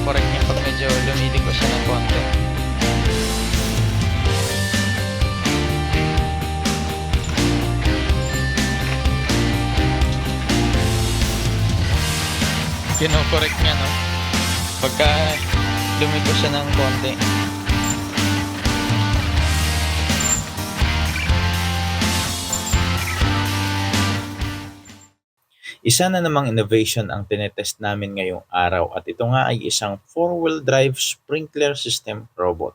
kino-correct niya pag medyo lumiliko siya ng konti. Kino-correct niya, no? Pagka lumiko siya ng konti. Isa na namang innovation ang tinetest namin ngayong araw at ito nga ay isang 4-wheel drive sprinkler system robot.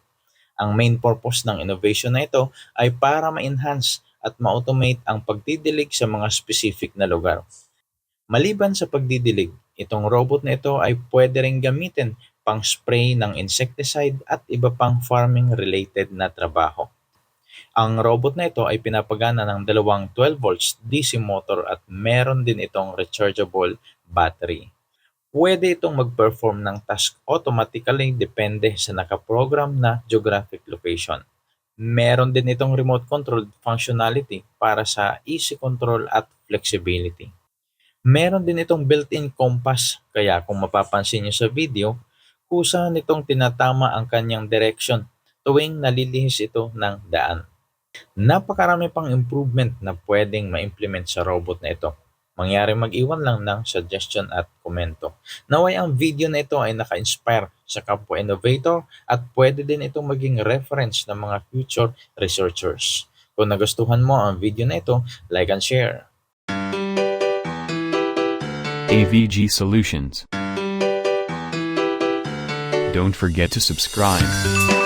Ang main purpose ng innovation na ito ay para ma-enhance at ma-automate ang pagdidilig sa mga specific na lugar. Maliban sa pagdidilig, itong robot na ito ay pwede ring gamitin pang spray ng insecticide at iba pang farming-related na trabaho. Ang robot na ito ay pinapagana ng dalawang 12 volts DC motor at meron din itong rechargeable battery. Pwede itong mag-perform ng task automatically depende sa nakaprogram na geographic location. Meron din itong remote controlled functionality para sa easy control at flexibility. Meron din itong built-in compass kaya kung mapapansin niyo sa video, kusa nitong tinatama ang kanyang direction tuwing nalilihis ito ng daan. Napakarami pang improvement na pwedeng ma-implement sa robot na ito. Mangyari mag-iwan lang ng suggestion at komento. Naway ang video na ito ay naka-inspire sa kapwa innovator at pwede din itong maging reference ng mga future researchers. Kung nagustuhan mo ang video na ito, like and share. AVG Solutions. Don't forget to subscribe.